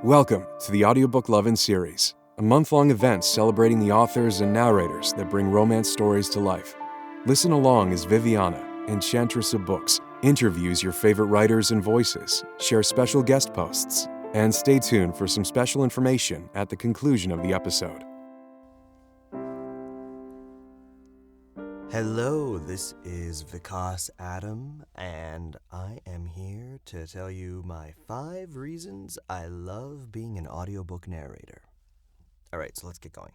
Welcome to the Audiobook Lovin Series, a month-long event celebrating the authors and narrators that bring romance stories to life. Listen along as Viviana, Enchantress of Books, interviews your favorite writers and voices, shares special guest posts, and stay tuned for some special information at the conclusion of the episode. Hello, this is Vikas Adam, and I am here to tell you my 5 reasons I love being an audiobook narrator. All right, so let's get going.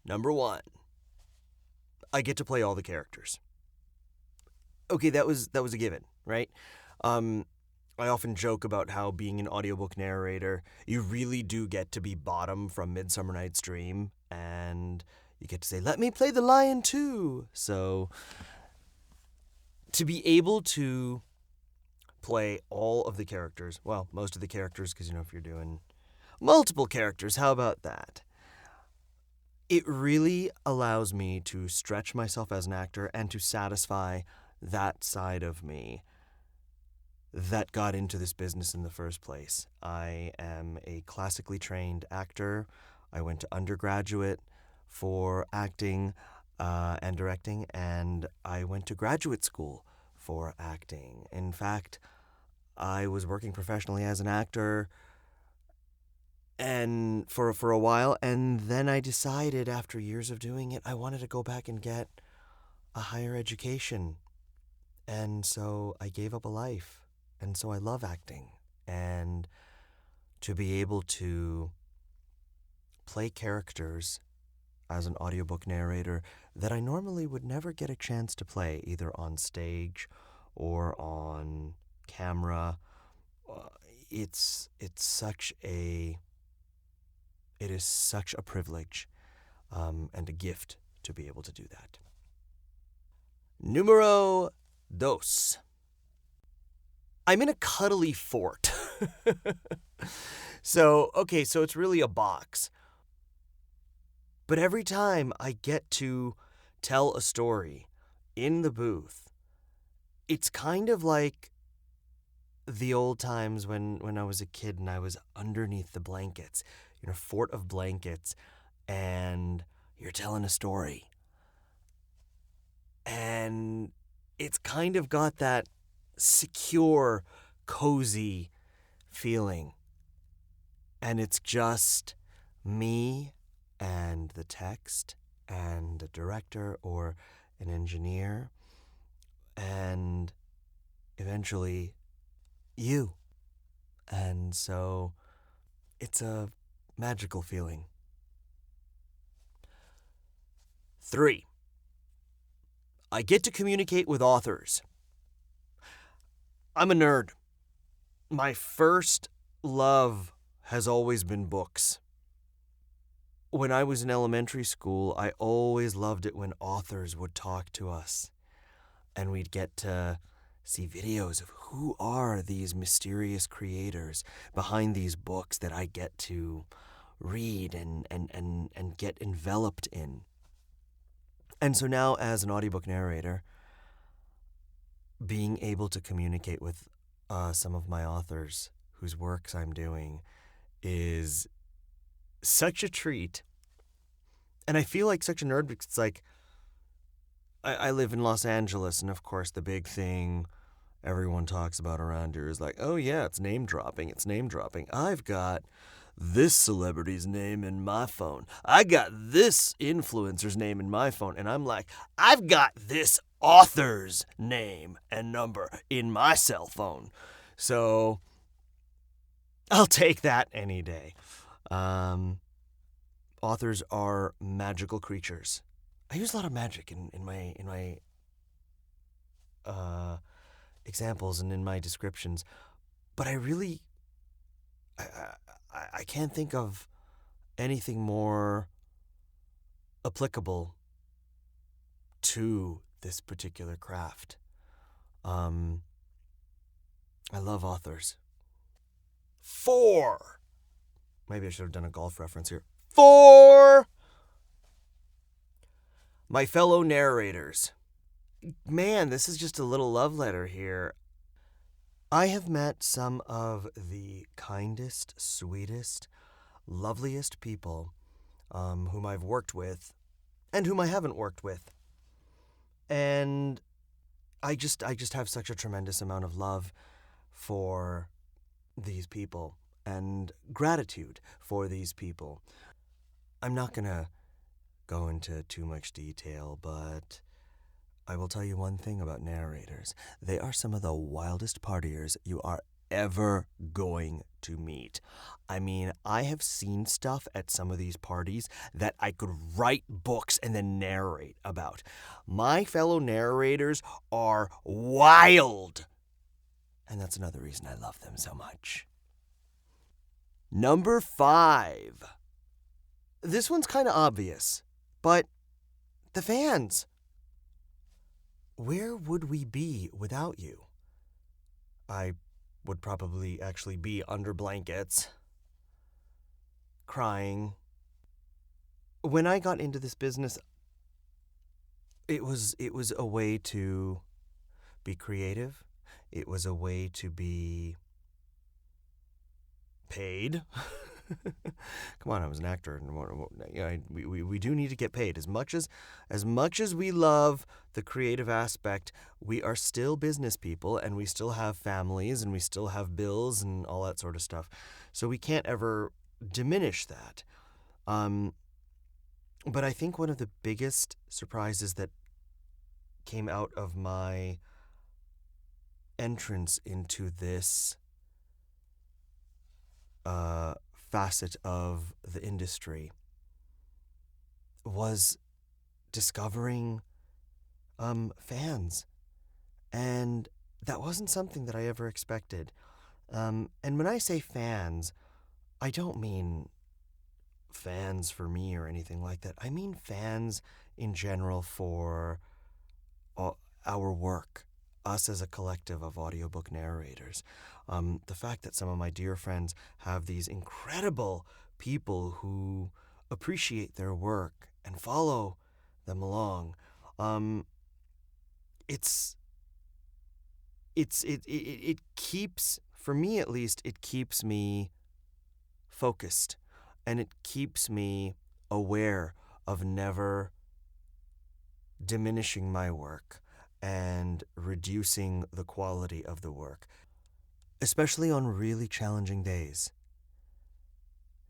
Number 1, I get to play all the characters. Okay, that was a given, right? I often joke about how being an audiobook narrator, you really do get to be Bottom from Midsummer Night's Dream, and you get to say, "Let me play the lion too." So to be able to play all of the characters, well, most of the characters, because if you're doing multiple characters, how about that? It really allows me to stretch myself as an actor and to satisfy that side of me that got into this business in the first place. I am a classically trained actor. I went to undergraduate for acting and directing, and I went to graduate school for acting. In fact, I was working professionally as an actor and for a while, and then I decided after years of doing it, I wanted to go back and get a higher education. And so I gave up a life. And so I love acting. And to be able to play characters as an audiobook narrator that I normally would never get a chance to play, either on stage or on camera. It is such a privilege and a gift to be able to do that. Numero 2. I'm in a cuddly fort. So it's really a box. But every time I get to tell a story in the booth, it's kind of like the old times when I was a kid and I was underneath the blankets, in a fort of blankets, and you're telling a story. And it's kind of got that secure, cozy feeling. And it's just me and the text and a director or an engineer and eventually you. And so it's a magical feeling. 3, I get to communicate with authors. I'm a nerd. My first love has always been books. When I was in elementary school, I always loved it when authors would talk to us. And we'd get to see videos of who are these mysterious creators behind these books that I get to read and get enveloped in. And so now, as an audiobook narrator, being able to communicate with some of my authors whose works I'm doing is such a treat. And I feel like such a nerd because it's like, I live in Los Angeles, and of course the big thing everyone talks about around here is like, oh yeah, it's name dropping. I've got this celebrity's name in my phone. I got this influencer's name in my phone. And I'm like, I've got this author's name and number in my cell phone. So I'll take that any day. Authors are magical creatures. I use a lot of magic in my examples and in my descriptions, but I can't think of anything more applicable to this particular craft. I love authors. 4. Maybe I should have done a golf reference here. 4. My fellow narrators. Man, this is just a little love letter here. I have met some of the kindest, sweetest, loveliest people whom I've worked with and whom I haven't worked with. And I just have such a tremendous amount of love for these people and gratitude for these people. I'm not going to go into too much detail, but I will tell you one thing about narrators. They are some of the wildest partiers you are ever going to meet. I mean, I have seen stuff at some of these parties that I could write books and then narrate about. My fellow narrators are wild. And that's another reason I love them so much. Number 5. This one's kind of obvious, but the fans. Where would we be without you? I would probably actually be under blankets, crying. When I got into this business, it was a way to be creative. It was a way to be paid. Come on, I was an actor, and we do need to get paid. As much as we love the creative aspect, we are still business people, and we still have families, and we still have bills and all that sort of stuff. So we can't ever diminish that. But I think one of the biggest surprises that came out of my entrance into this facet of the industry was discovering fans. And that wasn't something that I ever expected. And when I say fans, I don't mean fans for me or anything like that. I mean fans in general for our work, us as a collective of audiobook narrators. The fact that some of my dear friends have these incredible people who appreciate their work and follow them along. It keeps, for me at least, it keeps me focused, and it keeps me aware of never diminishing my work and reducing the quality of the work, especially on really challenging days.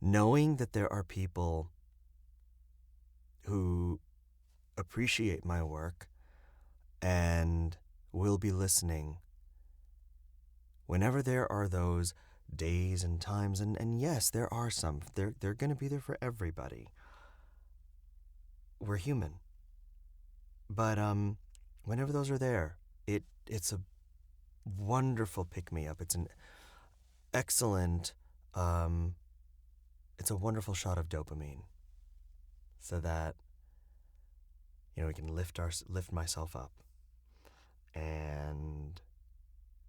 Knowing that there are people who appreciate my work and will be listening whenever there are those days and times, and yes, there are some. They're going to be there for everybody. We're human. But whenever those are there, it's a wonderful pick-me-up. It's an excellent, it's a wonderful shot of dopamine, so that we can lift myself up. And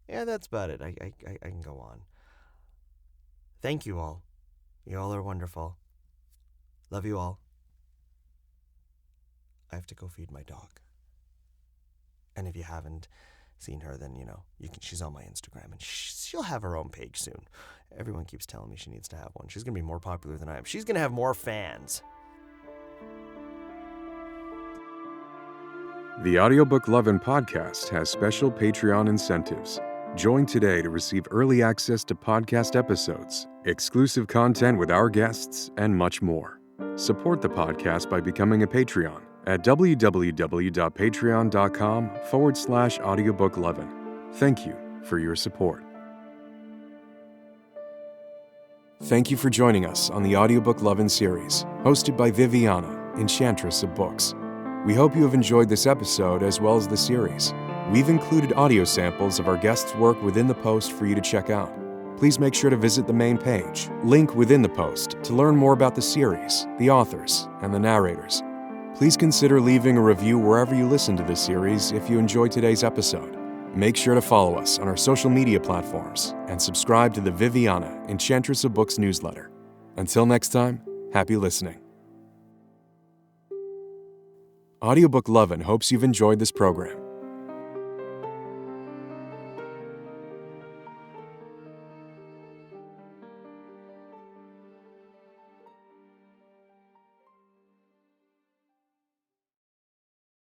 yeah, that's about it. I can go on. Thank you all. You all are wonderful. Love you all. I have to go feed my dog. And if you haven't seen her, then she's on my Instagram, and she'll have her own page soon. Everyone keeps telling me she needs to have one. She's going to be more popular than I am. She's going to have more fans. The Audiobook Lovin podcast has special Patreon incentives. Join today to receive early access to podcast episodes, exclusive content with our guests, and much more. Support the podcast by becoming a Patreon at www.patreon.com/audiobooklevin. Thank you for your support. Thank you for joining us on the Audiobook Lovin Series, hosted by Viviana, Enchantress of Books. We hope you have enjoyed this episode as well as the series. We've included audio samples of our guests' work within the post for you to check out. Please make sure to visit the main page, link within the post, to learn more about the series, the authors, and the narrators. Please consider leaving a review wherever you listen to this series if you enjoyed today's episode. Make sure to follow us on our social media platforms and subscribe to the Viviana, Enchantress of Books newsletter. Until next time, happy listening. Audiobook Lovin hopes you've enjoyed this program.